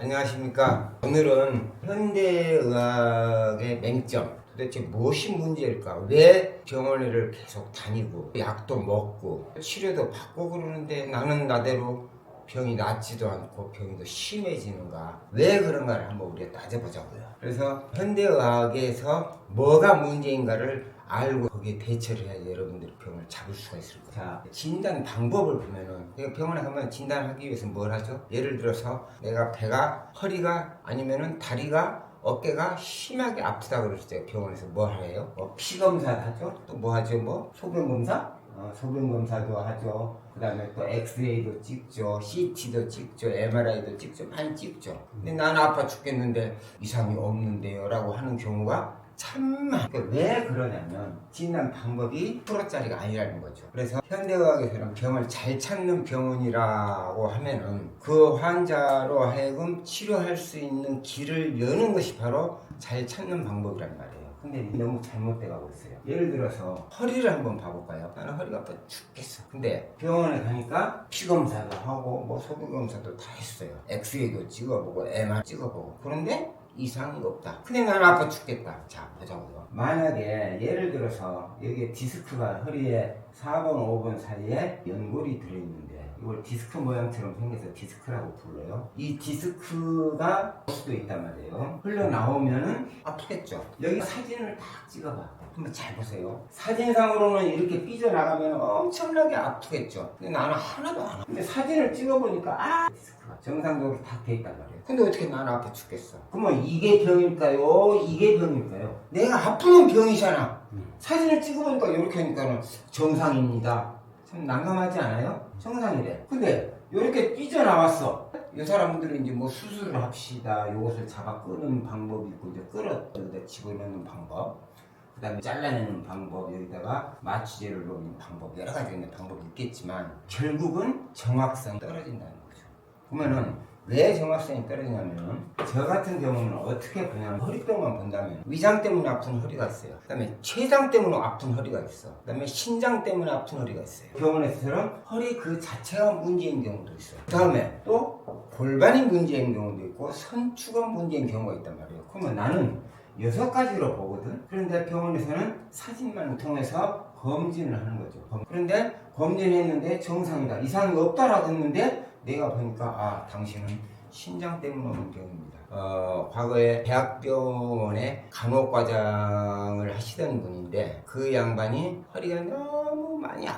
안녕하십니까. 오늘은 현대의학의 맹점, 도대체 무엇이 문제일까? 왜 병원을 계속 다니고 약도 먹고 치료도 받고 그러는데 나는 나대로 병이 낫지도 않고 병이 더 심해지는가? 왜 그런가를 한번 우리가 따져보자고요. 그래서 현대의학에서 뭐가 문제인가를 알고 거기에 대처를 해야 여러분들이 병을 잡을 수가 있을 거예요. 자, 진단 방법을 보면은 내가 병원에 가면 진단하기 위해서 뭘 하죠? 예를 들어서 내가 배가, 허리가 아니면은 다리가, 어깨가 심하게 아프다 그랬을 때 병원에서 뭐 하래요? 피 검사 하죠? 또 뭐 하죠? 소변 검사? 소변 검사도 하죠. 그 다음에 또 엑스레이도 찍죠. CT도 찍죠. MRI도 찍죠. 많이 찍죠. 근데 나는 아파 죽겠는데 이상이 없는데요 라고 하는 경우가 참 많아요. 왜 그러냐면 진단 방법이 프로짜리가 아니라는 거죠. 그래서 현대의학에서는 병을 잘 찾는 병원이라고 하면은 그 환자로 하여금 치료할 수 있는 길을 여는 것이 바로 잘 찾는 방법이란 말이에요. 근데 너무 잘못돼 가고 있어요. 예를 들어서 허리를 한번 봐볼까요? 나는 허리가 아파 죽겠어. 근데 병원에 가니까 피검사도 하고 뭐 소변검사도 다 했어요. 엑스레이도 찍어보고 MR 찍어보고 그런데 이상이 없다. 근데 나는 아파 죽겠다. 자, 보자고요. 만약에 예를 들어서 여기에 디스크가 허리에 4번, 5번 사이에 연골이 들어있는데 이걸 디스크 모양처럼 생겨서 디스크라고 불러요. 이 디스크가 올 수도 있단 말이에요. 흘러나오면은 아프겠죠. 여기 사진을 딱 찍어봐. 한번 잘 보세요. 사진상으로는 이렇게 삐져나가면 엄청나게 아프겠죠. 근데 나는 하나도 안 아파. 근데 사진을 찍어보니까 디스크가 정상적으로 다 돼 있단 말이에요. 근데 어떻게 나는 아파 죽겠어? 그러면 이게 병일까요? 이게 병일까요? 내가 아프면 병이잖아. 사진을 찍어보니까 이렇게 하니까는 정상입니다. 참 난감하지 않아요? 정상이래. 근데 이렇게 삐져나왔어. 이 사람들은 이제 뭐 수술을 합시다. 이것을 잡아 끄는 방법이 있고 이제 끌어 여기다 집어넣는 방법, 그 다음에 잘라내는 방법, 여기다가 마취제를 넣는 방법, 여러 가지 있는 방법이 있겠지만 결국은 정확성이 떨어진다는 거죠. 그러면은 왜 정확성이 떨어지냐면은 저 같은 경우는 어떻게 보냐면 허리병만 본다면 위장 때문에 아픈 허리가 있어요. 그 다음에 췌장 때문에 아픈 허리가 있어. 그 다음에 신장 때문에 아픈 허리가 있어요. 병원에서는 허리 그 자체가 문제인 경우도 있어요. 그 다음에 또 골반이 문제인 경우도 있고 선추가 문제인 경우가 있단 말이에요. 그러면 나는 6가지로 보거든. 그런데 병원에서는 사진만 통해서 검진을 하는 거죠. 그런데 검진했는데 정상이다, 이상이 없다라고 했는데 내가 보니까 당신은 신장 때문에 오는 병입니다. 과거에 대학병원에 간호과장을 하시던 분인데 그 양반이 허리가 너무 많이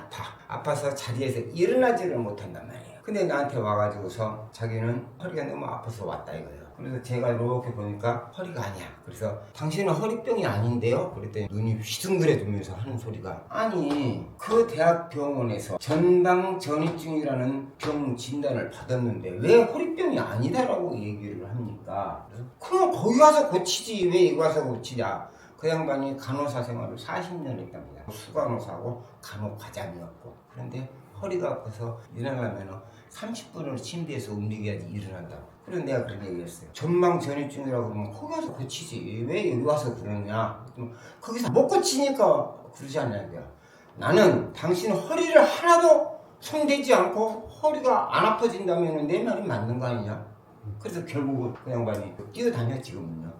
아파서 자리에서 일어나지를 못한단 말이에요. 근데 나한테 와가지고서 자기는 허리가 너무 아파서 왔다 이거예요. 그래서 제가 이렇게 보니까 허리가 아니야. 그래서 당신은 허리병이 아닌데요? 그랬더니 눈이 휘둥그레들면서 하는 소리가, 아니 그 대학병원에서 전방전이증이라는 병 진단을 받았는데 왜 허리병이 아니다라고 얘기를 합니까? 그래서 그럼 거기 가서 고치지 왜 여기 와서 고치냐. 그 양반이 간호사 생활을 40년 했답니다. 수간호사고 간호과장이었고, 그런데 허리가 아파서 일어나면 30분을 침대에서 움직여야지 일어난다고. 그래서 내가 그렇게 얘기했어요. 전방전이증이라고 그러면 거기 가서 고치지 왜 여기 와서 그러냐. 거기서 못 고치니까 그러지 않냐고요. 나는 당신 허리를 하나도 손대지 않고 허리가 안 아파진다면 내 말이 맞는 거 아니냐. 그래서 결국은 그 양반이 뛰어다녀 지금은요.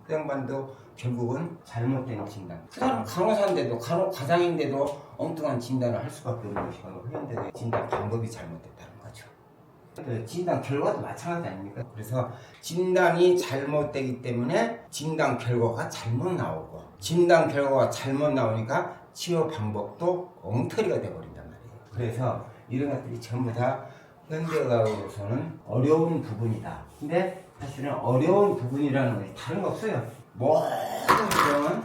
그 양반도 결국은 잘못된 진단. 그 사람 간호사인데도 간호과장인데도 엉뚱한 진단을 할 수밖에 없는 것이 바로 현대의 진단 방법이 잘못됐다는 거죠. 진단 결과도 마찬가지 아닙니까? 그래서 진단이 잘못되기 때문에 진단 결과가 잘못 나오고, 진단 결과가 잘못 나오니까 치료 방법도 엉터리가 돼버린단 말이에요. 그래서 이런 것들이 전부 다 현대의학으로서는 어려운 부분이다. 근데 사실은 어려운 부분이라는 것이 다른 거 없어요. 모든 병은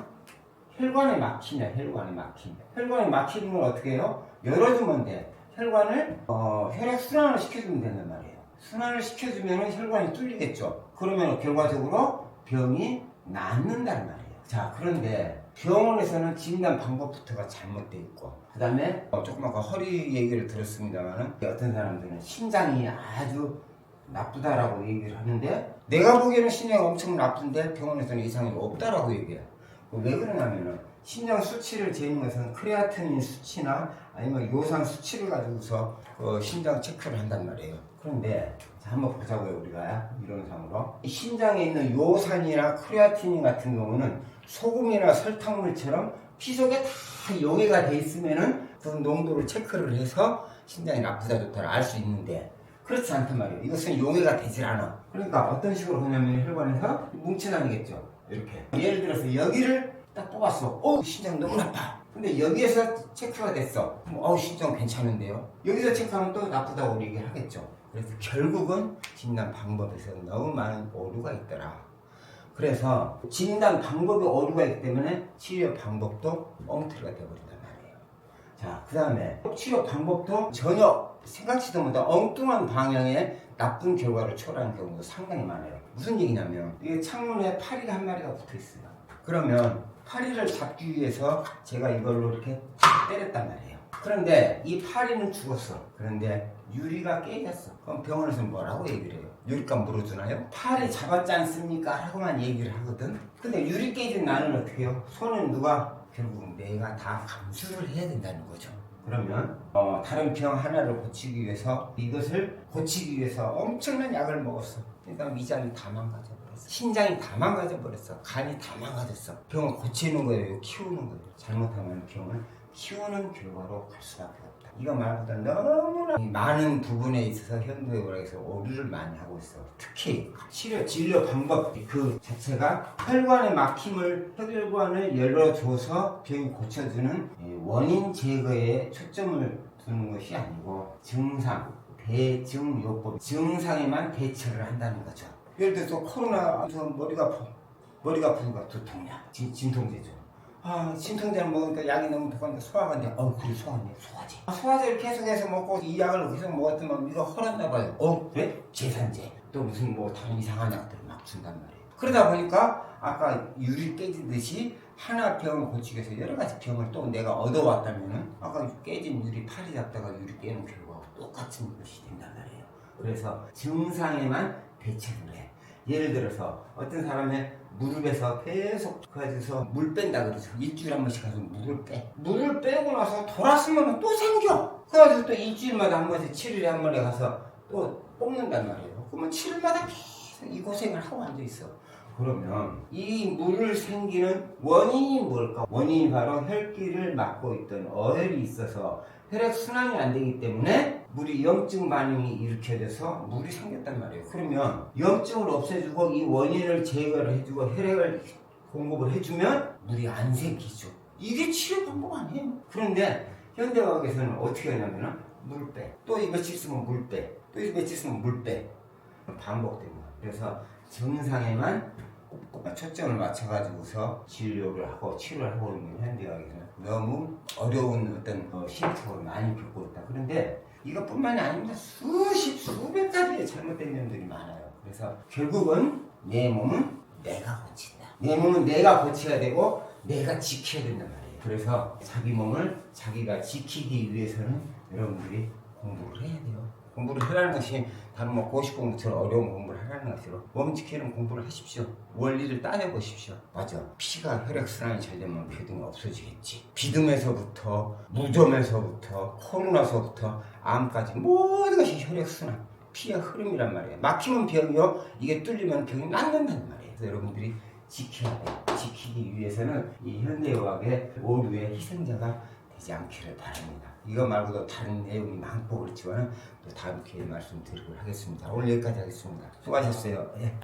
혈관에 막히냐, 혈관에 막힌다. 혈관에 막히는 건 어떻게 해요? 열어주면 돼. 혈관을 혈액 순환을 시켜주면 된단 말이에요. 순환을 시켜주면 혈관이 뚫리겠죠. 그러면 결과적으로 병이 낫는단 말이에요. 자, 그런데 병원에서는 진단 방법부터가 잘못되어 있고, 그 다음에 조금 아까 허리 얘기를 들었습니다만 어떤 사람들은 심장이 아주 나쁘다라고 얘기를 하는데 내가 보기에는 심장이 엄청 나쁜데 병원에서는 이상이 없다라고 얘기해요. 왜 그러냐면은 심장 수치를 재는 것은 크레아티닌 수치나 아니면 요산 수치를 가지고서 심장 체크를 한단 말이에요. 그런데 자, 한번 보자고요. 우리가 이론상으로 심장에 있는 요산이나 크레아티닌 같은 경우는 소금이나 설탕물처럼 피 속에 다 용해가 돼 있으면은 그 농도를 체크를 해서 심장이 나쁘다 좋다를 알 수 있는데 그렇지 않단 말이에요. 이것은 용해가 되질 않아. 그러니까 어떤 식으로 하냐면 혈관에서 뭉쳐다니겠죠. 이렇게 예를 들어서 여기를 딱 뽑았어. 심장 너무 나빠. 근데 여기에서 체크가 됐어. 그럼 심장 괜찮은데요. 여기서 체크하면 또 나쁘다고 얘기를 하겠죠. 그래서 결국은 진단 방법에서 너무 많은 오류가 있더라. 그래서 진단 방법에 오류가 있기 때문에 치료 방법도 엉터리가 되어버린단 말이에요. 자, 그 다음에 치료 방법도 전혀 생각지도 못한 엉뚱한 방향의 나쁜 결과를 초래하는 경우도 상당히 많아요. 무슨 얘기냐면 이게 창문에 파리가 한 마리가 붙어 있어요. 그러면 파리를 잡기 위해서 제가 이걸로 이렇게 때렸단 말이에요. 그런데 이 파리는 죽었어. 그런데 유리가 깨졌어. 그럼 병원에서 뭐라고 얘기를 해요? 유리값 물어주나요? 파리 잡았지 않습니까? 라고만 얘기를 하거든. 근데 유리 깨진 나는 어떻게 해요? 손은 누가? 결국 내가 다 감수를 해야 된다는 거죠. 그러면 다른 병 하나를 고치기 위해서 이것을 고치기 위해서 엄청난 약을 먹었어. 그러니까 위장이 다 망가져버렸어. 신장이 다 망가져버렸어. 간이 다 망가졌어. 병을 고치는 거예요? 키우는 거예요? 잘못하면 병을 키우는 결과로 갈 수밖에 없다. 이거 말보다 너무나 많은 부분에 있어서 현대의학에서 오류를 많이 하고 있어. 특히 진료 방법 그 자체가 혈관의 막힘을 혈관을 열어줘서 병이 고쳐주는 원인 제거에 초점을 두는 것이 아니고 증상, 대증요법 증상에만 대처를 한다는 거죠. 예를 들어서 코로나 머리가 아프니까 두통약, 진통제죠. 진통제를 먹으니까 약이 너무 독한데 소화가 안 돼. 그래 소화네. 소화제. 소화제를 계속해서 먹고 이 약을 계속 먹었더만 이거 헐었나 봐요. 그래? 제산제. 또 무슨 다른 이상한 약들을 막 준단 말이에요. 그러다 보니까 아까 유리 깨지듯이 하나 병을 고치기 위해서 여러 가지 병을 또 내가 얻어왔다면은 아까 깨진 유리 팔이 잡다가 유리 깨는 결과가 똑같은 것이 된단 말이에요. 그래서 증상에만 대처를 해. 예를 들어서 어떤 사람의 무릎에서 계속 가지고서 물 뺀다 그러죠. 일주일에 한 번씩 가서 물을 빼. 물을 빼고 나서 돌았으면 또 생겨. 그래가지고 또 일주일마다 한 번씩 7일에 한 번에 가서 또 뽑는단 말이에요. 그러면 7일마다 계속 이 고생을 하고 앉아있어. 그러면 이 물을 생기는 원인이 뭘까? 원인이 바로 혈기를 막고 있던 어혈이 있어서 혈액순환이 안 되기 때문에 물이 염증 반응이 일으켜져서 물이 생겼단 말이에요. 그러면 염증을 없애주고 이 원인을 제거를 해주고 혈액을 공급을 해주면 물이 안 생기죠. 이게 치료 방법 아니에요. 그런데 현대의학에서는 어떻게 하냐면 물 빼. 또 며칠 있으면 물 빼. 또 며칠 있으면 물 빼. 반복됩니다. 그래서 증상에만 초점을 맞춰가지고서 진료를 하고 치료를 하고 있는 현대의학에서는 너무 어려운 어떤 시행착오를 많이 겪고 있다. 그런데 이것뿐만이 아닙니다. 수백 가지의 잘못된 점들이 많아요. 그래서 결국은 내 몸은 내가 고친다. 내 몸은 내가 고쳐야 되고 내가 지켜야 된단 말이에요. 그래서 자기 몸을 자기가 지키기 위해서는 여러분들이 공부를 해야 돼요. 공부를 하라는 것이 다른 고시 공부처럼 어려운 공부를 하라는 것으로 몸 지키는 공부를 하십시오. 원리를 따져보십시오. 맞아. 피가 혈액순환이 잘 되면 비듬이 없어지겠지. 비듬에서부터 무좀에서부터 코로나서부터 암까지 모든 것이 혈액순환, 피의 흐름이란 말이에요. 막히면 병이요. 이게 뚫리면 병이 낫는단 말이에요. 그래서 여러분들이 지켜야 돼요. 지키기 위해서는 이 현대의학의 오류의 희생자가 되지 않기를 바랍니다. 이거 말고도 다른 내용이 많고 그렇지만 또 다음 기회에 말씀드리도록 하겠습니다. 오늘 여기까지 하겠습니다. 수고하셨어요. 예.